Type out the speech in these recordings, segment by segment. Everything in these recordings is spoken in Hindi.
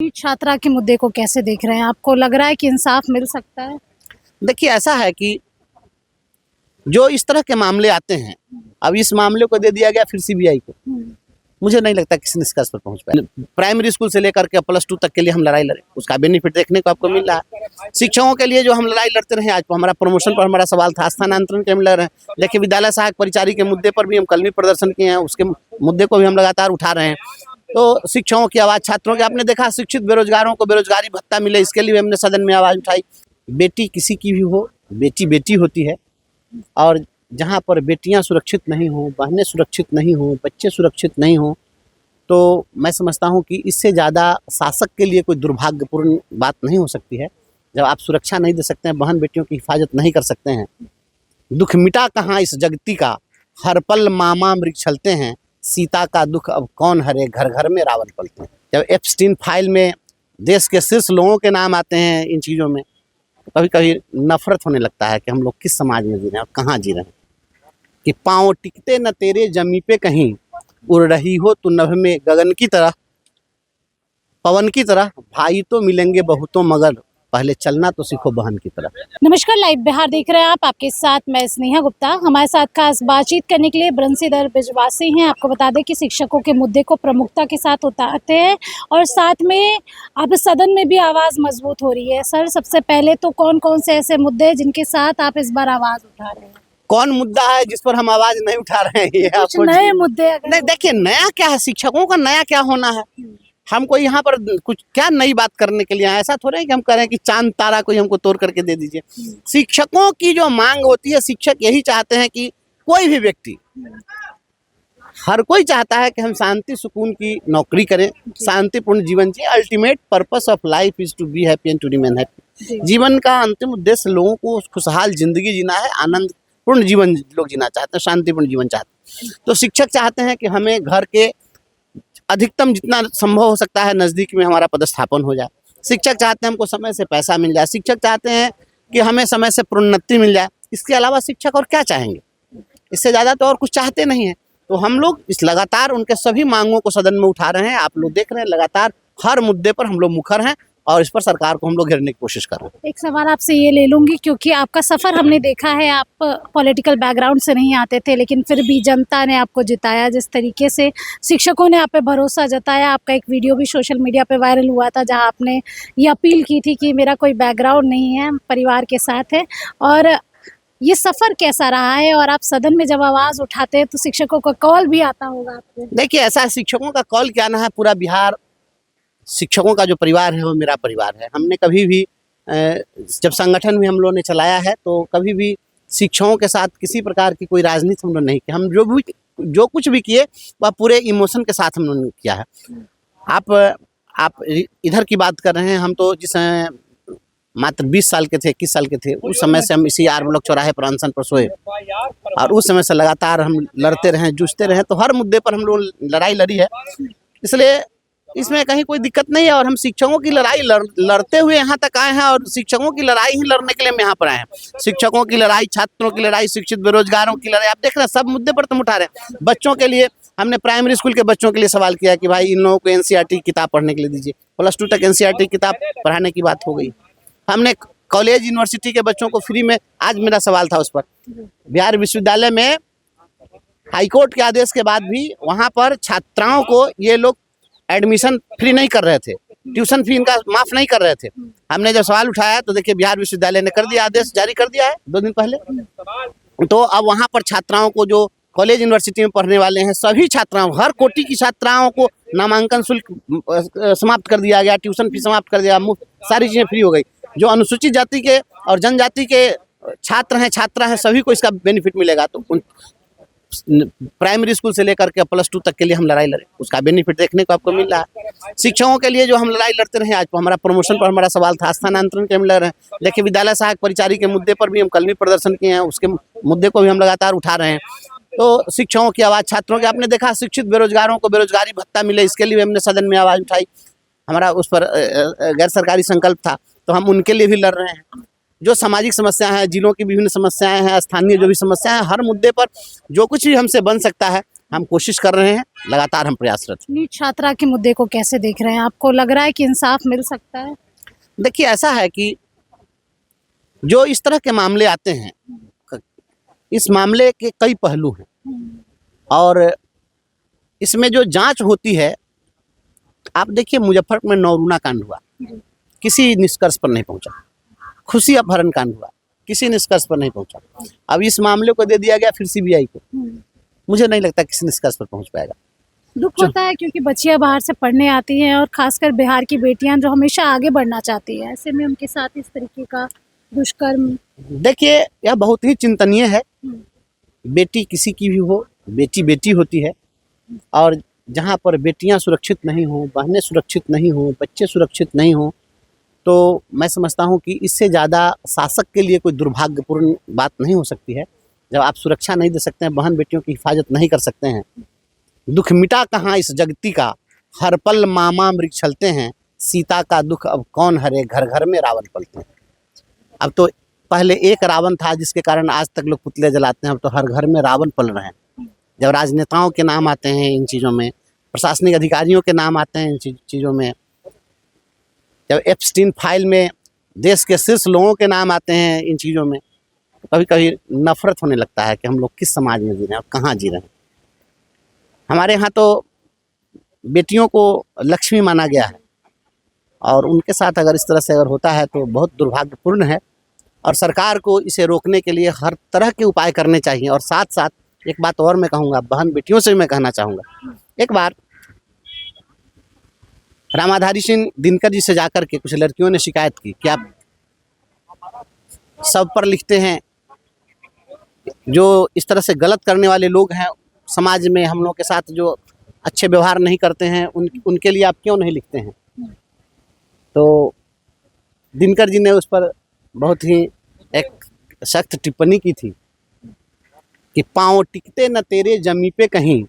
छात्रा के मुद्दे को कैसे देख रहे हैं? आपको लग रहा है कि इंसाफ मिल सकता है? देखिए, ऐसा है कि जो इस तरह के मामले आते हैं, अब इस मामले को दे दिया गया फिर सीबीआई को। मुझे नहीं लगता किसी निष्कर्ष पर पहुंच पाए। प्राइमरी स्कूल से लेकर के +2 तक के लिए हम लड़ाई लड़े, उसका बेनिफिट देखने को आपको मिल रहा है। शिक्षकों के लिए जो हम लड़ाई लड़ते रहे, आज हमारा प्रमोशन पर हमारा सवाल था, स्थानांतरण के हम लड़ रहे हैं। देखिए, विद्यालय सहायक परिचारी के मुद्दे पर भी हम कल भी प्रदर्शन किए हैं, उसके मुद्दे को भी हम लगातार उठा रहे हैं। तो शिक्षकों की आवाज़, छात्रों की, आपने देखा शिक्षित बेरोजगारों को बेरोजगारी भत्ता मिले, इसके लिए हमने सदन में आवाज़ उठाई। बेटी किसी की भी हो, बेटी बेटी होती है, और जहाँ पर बेटियाँ सुरक्षित नहीं हो, बहनें सुरक्षित नहीं हो, बच्चे सुरक्षित नहीं हो, तो मैं समझता हूँ कि इससे ज़्यादा शासक के लिए कोई दुर्भाग्यपूर्ण बात नहीं हो सकती है। जब आप सुरक्षा नहीं दे सकते हैं, बहन बेटियों की हिफाजत नहीं कर सकते हैं, दुख मिटा कहाँ इस जगती का, हर पल मामा मृग छलते हैं, सीता का दुख अब कौन हरे, घर घर में रावण पलते हैं। जब एप्स्टीन फाइल में देश के शीर्ष लोगों के नाम आते हैं इन चीज़ों में, तो कभी कभी नफरत होने लगता है कि हम लोग किस समाज में जी रहे हैं और कहाँ जी रहे हैं। कि पाँव टिकते न तेरे जमी पे कहीं, उड़ रही हो तू नभ में गगन की तरह, पवन की तरह, भाई तो मिलेंगे बहुतों मगर पहले चलना तो सीखो बहन की तरह। नमस्कार, लाइव बिहार देख रहे हैं आप। आपके साथ मैं स्नेहा गुप्ता। हमारे साथ खास बातचीत करने के लिए बंसीधर बिजवासी हैं। आपको बता दें कि शिक्षकों के मुद्दे को प्रमुखता के साथ उठाते हैं और साथ में अब सदन में भी आवाज़ मजबूत हो रही है। सर, सबसे पहले तो कौन कौन से ऐसे मुद्दे हैं जिनके साथ आप इस बार आवाज़ उठा रहे हैं? कौन मुद्दा है जिस पर हम आवाज नहीं उठा रहे हैं? ये कुछ नए मुद्दे नहीं, देखिए, नया क्या है, शिक्षकों का नया क्या होना है। हमको यहाँ पर कुछ क्या नई बात करने के लिए आए, ऐसा थोड़ा है कि हम कह रहे हैं कि चांद तारा कोई हमको तोड़ करके दे दीजिए। शिक्षकों की जो मांग होती है, शिक्षक यही चाहते हैं कि कोई भी व्यक्ति, हर कोई चाहता है कि हम शांति सुकून की नौकरी करें, शांतिपूर्ण जीवन जिए। Ultimate purpose of life is to be happy and to remain happy. जीवन का अंतिम उद्देश्य लोगों को खुशहाल जिंदगी जीना है, आनंदपूर्ण जीवन लोग जीना चाहते हैं, शांतिपूर्ण जीवन चाहते हैं। तो शिक्षक चाहते हैं कि हमें घर के अधिकतम जितना संभव हो सकता है नज़दीक में हमारा पदस्थापन हो जाए। शिक्षक चाहते हैं हमको समय से पैसा मिल जाए। शिक्षक चाहते हैं कि हमें समय से प्रोन्नति मिल जाए। इसके अलावा शिक्षक और क्या चाहेंगे? इससे ज़्यादा तो और कुछ चाहते नहीं हैं। तो हम लोग इस लगातार उनके सभी मांगों को सदन में उठा रहे हैं। आप लोग देख रहे हैं, लगातार हर मुद्दे पर हम लोग मुखर हैं और इस पर सरकार को हम लोग घेरने की कोशिश कर रहे हैं। एक सवाल आपसे ये ले लूँगी, क्योंकि आपका सफ़र हमने देखा है, आप पॉलिटिकल बैकग्राउंड से नहीं आते थे, लेकिन फिर भी जनता ने आपको जिताया। जिस तरीके से शिक्षकों ने आप पे भरोसा जताया, आपका एक वीडियो भी सोशल मीडिया पे वायरल हुआ था जहां आपने ये अपील की थी कि मेरा कोई बैकग्राउंड नहीं है, परिवार के साथ है। और ये सफ़र कैसा रहा है? और आप सदन में जब आवाज़ उठाते हैं तो शिक्षकों का कॉल भी आता होगा आपको? देखिए, ऐसा शिक्षकों का कॉल क्या ना है, पूरा बिहार शिक्षकों का जो परिवार है वो मेरा परिवार है। हमने कभी भी जब संगठन भी हम लोगों ने चलाया है तो कभी भी शिक्षकों के साथ किसी प्रकार की कोई राजनीति हम लोग नहीं की। हम जो कुछ भी किए वह पूरे इमोशन के साथ हम लोगों ने किया है। आप इधर की बात कर रहे हैं, हम तो जिस मात्र 20 साल के थे, 21 साल के थे, उस समय से हम इसी आर ब्लॉक चौराहे पर अनशन पर सोए और उस समय से लगातार हम लड़ते रहे, जूझते रहे। तो हर मुद्दे पर हम लोग लड़ाई लड़ी है, इसलिए इसमें कहीं कोई दिक्कत नहीं है। और हम शिक्षकों की लड़ाई लड़ते हुए यहाँ तक आए हैं और शिक्षकों की लड़ाई ही लड़ने के लिए हम यहाँ पर आए हैं। शिक्षकों की लड़ाई, छात्रों की लड़ाई, शिक्षित बेरोजगारों की लड़ाई, आप देख रहे हैं, सब मुद्दे पर तुम उठा रहे हैं। बच्चों के लिए हमने प्राइमरी स्कूल के बच्चों के लिए सवाल किया कि भाई इन लोगों को एनसीईआरटी किताब पढ़ने के लिए दीजिए। +2 तक एनसीईआरटी किताब पढ़ाने की बात हो गई। हमने कॉलेज यूनिवर्सिटी के बच्चों को फ्री में, आज मेरा सवाल था उस पर, बिहार विश्वविद्यालय में हाईकोर्ट के आदेश के बाद भी वहाँ पर छात्राओं को ये लोग एडमिशन फ्री नहीं कर रहे थे, ट्यूशन फी इनका माफ नहीं कर रहे थे। हमने जब सवाल उठाया तो देखिए बिहार विश्वविद्यालय ने कर दिया, आदेश जारी कर दिया है 2 दिन पहले। तो अब वहाँ पर छात्राओं को, जो कॉलेज यूनिवर्सिटी में पढ़ने वाले हैं, सभी छात्राओं, हर कोटि की छात्राओं को नामांकन शुल्क समाप्त कर दिया गया, ट्यूशन फी समाप्त कर दिया, मुफ्त सारी चीज़ें फ्री हो गई। जो अनुसूचित जाति के और जनजाति के छात्र हैं, छात्रा हैं, सभी को इसका बेनिफिट मिलेगा। तो प्राइमरी स्कूल से लेकर के +2 तक के लिए हम लड़ाई लड़े, उसका बेनिफिट देखने को आपको मिल रहा है। शिक्षकों के लिए जो हम लड़ाई लड़ते रहे, आज हमारा प्रमोशन पर हमारा सवाल था, स्थानांतरण के हम लड़ रहे हैं। देखिए, विद्यालय सहायक परिचारी के मुद्दे पर भी हम कल भी प्रदर्शन किए हैं, उसके मुद्दे को भी हम लगातार उठा रहे हैं। तो शिक्षकों की आवाज़, छात्रों की, आपने देखा शिक्षित बेरोजगारों को बेरोजगारी भत्ता मिले, इसके लिए हमने सदन में आवाज़ उठाई। हमारा उस पर गैर सरकारी संकल्प था, तो हम उनके लिए भी लड़ रहे हैं। जो सामाजिक समस्याएं हैं, जिलों की विभिन्न समस्याएं हैं, स्थानीय जो भी समस्याएं हैं, हर मुद्दे पर जो कुछ भी हमसे बन सकता है हम कोशिश कर रहे हैं, लगातार हम प्रयासरत हैं। नीट छात्रा के मुद्दे को कैसे देख रहे हैं? आपको लग रहा है कि इंसाफ मिल सकता है? देखिए, ऐसा है कि जो इस तरह के मामले आते हैं, इस मामले के कई पहलू हैं और इसमें जो जांच होती है, आप देखिए मुजफ्फरपुर में नौरूना कांड हुआ, किसी निष्कर्ष पर नहीं पहुंचा। खुशी अपहरण कांड हुआ, किसी निष्कर्ष पर नहीं पहुंचा। अब इस मामले को दे दिया गया फिर सीबीआई को, मुझे नहीं लगता किसी निष्कर्ष पर पहुंच पाएगा। दुख होता है क्योंकि बच्चियां बाहर से पढ़ने आती हैं और खासकर बिहार की बेटियां जो हमेशा आगे बढ़ना चाहती है, ऐसे में उनके साथ इस तरीके का दुष्कर्म। देखिए, यह बहुत ही चिंतनीय है। बेटी किसी की भी हो, बेटी बेटी होती है और जहाँ पर बेटियां सुरक्षित नहीं हो, बहनें सुरक्षित नहीं हो, बच्चे सुरक्षित नहीं हो, तो मैं समझता हूँ कि इससे ज़्यादा शासक के लिए कोई दुर्भाग्यपूर्ण बात नहीं हो सकती है। जब आप सुरक्षा नहीं दे सकते हैं, बहन बेटियों की हिफाजत नहीं कर सकते हैं, दुख मिटा कहाँ इस जगती का, हर पल मामा मृग छलते हैं, सीता का दुख अब कौन हरे, घर घर में रावण पलते हैं। अब तो पहले एक रावण था जिसके कारण आज तक लोग पुतले जलाते हैं, अब तो हर घर में रावण पल रहे हैं। जब राजनेताओं के नाम आते हैं इन चीज़ों में, प्रशासनिक अधिकारियों के नाम आते हैं इन चीज़ों में, जब एप्स्टीन फाइल में देश के शीर्ष लोगों के नाम आते हैं इन चीज़ों में, तो कभी कभी नफरत होने लगता है कि हम लोग किस समाज में जी रहे हैं और कहाँ जी रहे हैं। हमारे यहाँ तो बेटियों को लक्ष्मी माना गया है और उनके साथ अगर इस तरह से अगर होता है तो बहुत दुर्भाग्यपूर्ण है और सरकार को इसे रोकने के लिए हर तरह के उपाय करने चाहिए। और साथ साथ एक बात और मैं कहूँगा, बहन बेटियों से भी मैं कहना चाहूँगा, एक बार रामाधारी सिंह दिनकर जी से जाकर के कुछ लड़कियों ने शिकायत की कि आप सब पर लिखते हैं, जो इस तरह से गलत करने वाले लोग हैं समाज में, हम लोग के साथ जो अच्छे व्यवहार नहीं करते हैं, उनके लिए आप क्यों नहीं लिखते हैं। तो दिनकर जी ने उस पर बहुत ही एक सख्त टिप्पणी की थी कि पाँव टिकते न तेरे जमी पे कहीं,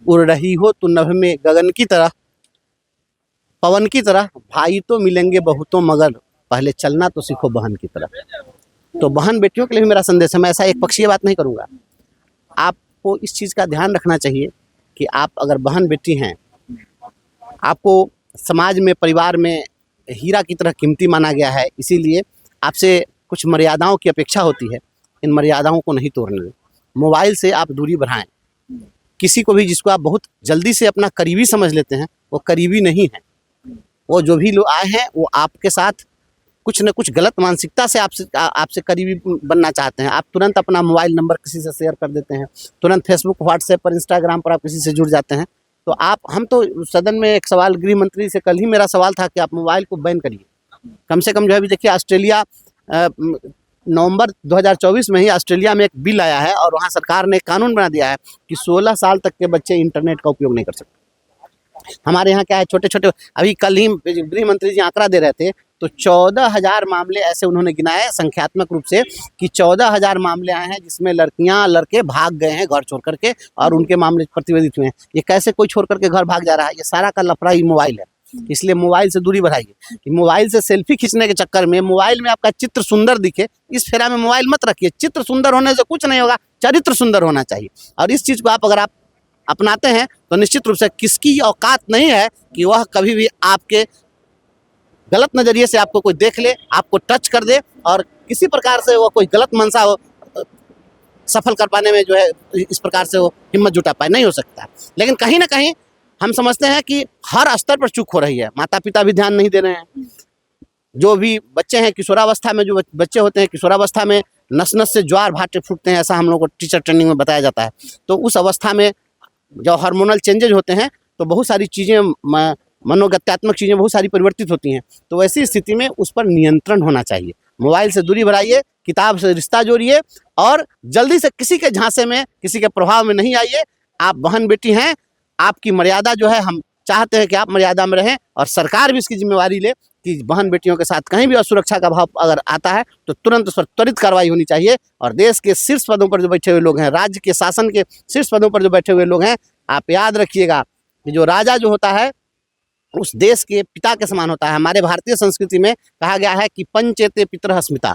उड़ रही हो तू नभ में गगन की तरह, पवन की तरह, भाई तो मिलेंगे बहुतों मगर पहले चलना तो सीखो बहन की तरह। तो बहन बेटियों के लिए भी मेरा संदेश है, मैं ऐसा एक पक्षीय बात नहीं करूँगा। आपको इस चीज़ का ध्यान रखना चाहिए कि आप अगर बहन बेटी हैं, आपको समाज में, परिवार में हीरा की तरह कीमती माना गया है, इसीलिए आपसे कुछ मर्यादाओं की अपेक्षा होती है। इन मर्यादाओं को नहीं तोड़ने दें। मोबाइल से आप दूरी बढ़ाएं। किसी को भी जिसको आप बहुत जल्दी से अपना करीबी समझ लेते हैं, वो करीबी नहीं है। वो जो भी लोग आए हैं वो आपके साथ कुछ न कुछ गलत मानसिकता से आपसे करीबी बनना चाहते हैं। आप तुरंत अपना मोबाइल नंबर किसी से शेयर कर देते हैं, तुरंत फेसबुक, व्हाट्सएप पर, इंस्टाग्राम पर आप किसी से जुड़ जाते हैं। तो हम तो सदन में एक सवाल गृह मंत्री से कल ही मेरा सवाल था कि आप मोबाइल को बैन करिए। कम से कम जो है, अभी देखिए ऑस्ट्रेलिया नवंबर 2024 में ही ऑस्ट्रेलिया में एक बिल आया है और वहाँ सरकार ने कानून बना दिया है कि 16 साल तक के बच्चे इंटरनेट का उपयोग नहीं कर सकते। हमारे यहाँ क्या है, छोटे छोटे, अभी कल ही गृह मंत्री जी आंकड़ा दे रहे थे, तो 14,000 मामले ऐसे उन्होंने गिनाए संख्यात्मक रूप से कि 14,000 मामले आए हैं जिसमें लड़कियां लड़के भाग गए हैं घर छोड़ करके और उनके मामले प्रतिवेदित हुए हैं। ये कैसे कोई छोड़ करके घर भाग जा रहा है? ये सारा का लफड़ा ही मोबाइल है। इसलिए मोबाइल से दूरी बढ़ाइए। कि मोबाइल से सेल्फी खींचने के चक्कर में, मोबाइल में आपका चित्र सुंदर दिखे, इस फेरा में मोबाइल मत रखिए। चित्र सुंदर होने से कुछ नहीं होगा, चरित्र सुंदर होना चाहिए। और इस चीज़ को अगर आप अपनाते हैं तो निश्चित रूप से किसकी औकात नहीं है कि वह कभी भी आपके गलत नज़रिए से आपको कोई देख ले, आपको टच कर दे और किसी प्रकार से वो कोई गलत मंशा हो सफल कर पाने में जो है इस प्रकार से वो हिम्मत जुटा पाए, नहीं हो सकता। लेकिन कहीं ना कहीं हम समझते हैं कि हर स्तर पर चूक हो रही है। माता पिता भी ध्यान नहीं दे रहे हैं। जो भी बच्चे हैं किशोरावस्था में, जो बच्चे होते हैं किशोरावस्था में नस नस से ज्वार भाटे फूटते हैं, ऐसा हम लोग को टीचर ट्रेनिंग में बताया जाता है। तो उस अवस्था में जो हार्मोनल चेंजेज होते हैं तो बहुत सारी चीज़ें, मनोगत्यात्मक चीज़ें बहुत सारी परिवर्तित होती हैं। तो ऐसी स्थिति में उस पर नियंत्रण होना चाहिए। मोबाइल से दूरी बढ़ाइए, किताब से रिश्ता जोड़िए और जल्दी से किसी के झांसे में, किसी के प्रभाव में नहीं आइए। आप बहन बेटी हैं, आपकी मर्यादा जो है, हम चाहते हैं कि आप मर्यादा में रहें और सरकार भी इसकी जिम्मेवारी ले कि बहन बेटियों के साथ कहीं भी असुरक्षा का भाव अगर आता है तो तुरंत उस पर त्वरित कार्रवाई होनी चाहिए। और देश के शीर्ष पदों पर जो बैठे हुए लोग हैं, राज्य के शासन के शीर्ष पदों पर जो बैठे हुए लोग हैं, आप याद रखिएगा कि जो राजा जो होता है उस देश के पिता के समान होता है। हमारे भारतीय संस्कृति में कहा गया है कि पंचेते पितरः स्मिता,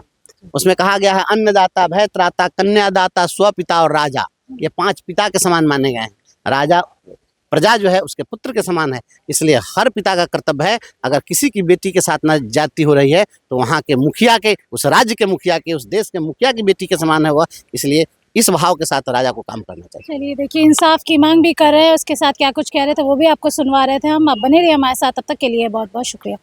उसमें कहा गया है अन्नदाता, भयत्राता, कन्यादाता, स्वपिता और राजा। ये 5 पिता के समान माने गए हैं। राजा प्रजा जो है उसके पुत्र के समान है। इसलिए हर पिता का कर्तव्य है, अगर किसी की बेटी के साथ ना जाति हो रही है तो वहाँ के मुखिया के, उस राज्य के मुखिया के, उस देश के मुखिया की बेटी के समान है वह। इसलिए इस भाव के साथ राजा को काम करना चाहिए। चलिए देखिए, इंसाफ की मांग भी कर रहे हैं, उसके साथ क्या कुछ कह रहे थे वो भी आपको सुनवा रहे थे हम। आप बने रहिए हमारे साथ, तब तक के लिए बहुत बहुत शुक्रिया।